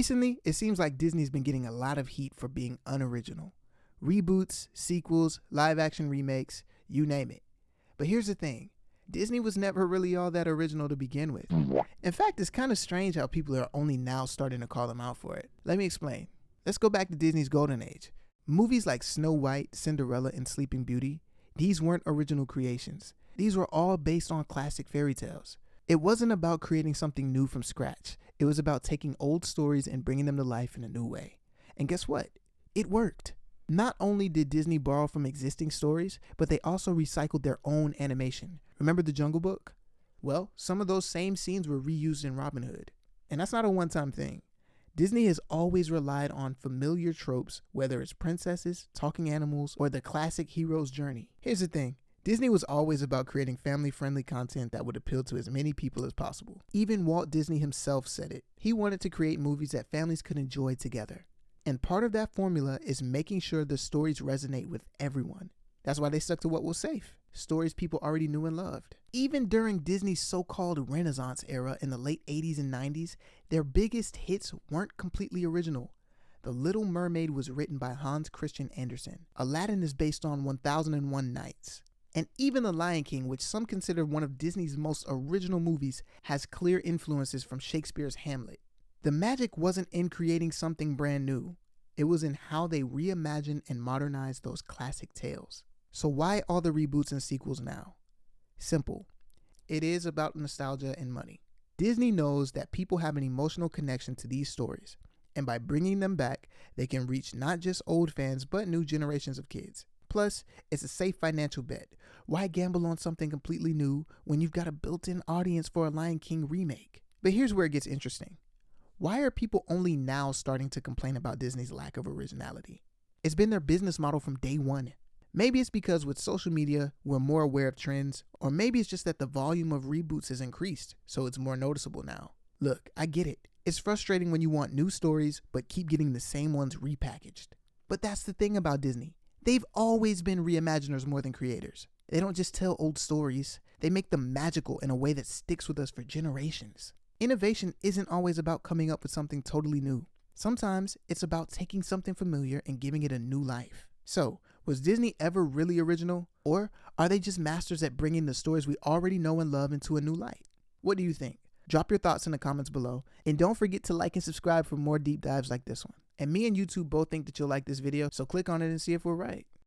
Recently, it seems like Disney's been getting a lot of heat for being unoriginal. Reboots, sequels, live-action remakes, you name it. But here's the thing. Disney was never really all that original to begin with. In fact, it's kind of strange how people are only now starting to call them out for it. Let me explain. Let's go back to Disney's golden age. Movies like Snow White, Cinderella, and Sleeping Beauty, these weren't original creations. These were all based on classic fairy tales. It wasn't about creating something new from scratch. It was about taking old stories and bringing them to life in a new way. And guess what? It worked. Not only did Disney borrow from existing stories, but they also recycled their own animation. Remember the Jungle Book? Well, some of those same scenes were reused in Robin Hood. And that's not a one-time thing. Disney has always relied on familiar tropes, whether it's princesses, talking animals, or the classic hero's journey. Here's the thing. Disney was always about creating family-friendly content that would appeal to as many people as possible. Even Walt Disney himself said it. He wanted to create movies that families could enjoy together. And part of that formula is making sure the stories resonate with everyone. That's why they stuck to what was safe. Stories people already knew and loved. Even during Disney's so-called Renaissance era in the late 80s and 90s, their biggest hits weren't completely original. The Little Mermaid was written by Hans Christian Andersen. Aladdin is based on 1001 Nights. And even The Lion King, which some consider one of Disney's most original movies, has clear influences from Shakespeare's Hamlet. The magic wasn't in creating something brand new. It was in how they reimagined and modernized those classic tales. So why all the reboots and sequels now? Simple. It is about nostalgia and money. Disney knows that people have an emotional connection to these stories, and by bringing them back, they can reach not just old fans, but new generations of kids. Plus, it's a safe financial bet. Why gamble on something completely new when you've got a built-in audience for a Lion King remake? But here's where it gets interesting. Why are people only now starting to complain about Disney's lack of originality? It's been their business model from day one. Maybe it's because with social media, we're more aware of trends, or maybe it's just that the volume of reboots has increased, so it's more noticeable now. Look, I get it. It's frustrating when you want new stories, but keep getting the same ones repackaged. But that's the thing about Disney. They've always been reimaginers more than creators. They don't just tell old stories. They make them magical in a way that sticks with us for generations. Innovation isn't always about coming up with something totally new. Sometimes it's about taking something familiar and giving it a new life. So, was Disney ever really original? Or are they just masters at bringing the stories we already know and love into a new light? What do you think? Drop your thoughts in the comments below. And don't forget to like and subscribe for more deep dives like this one. And me and YouTube both think that you'll like this video, so click on it and see if we're right.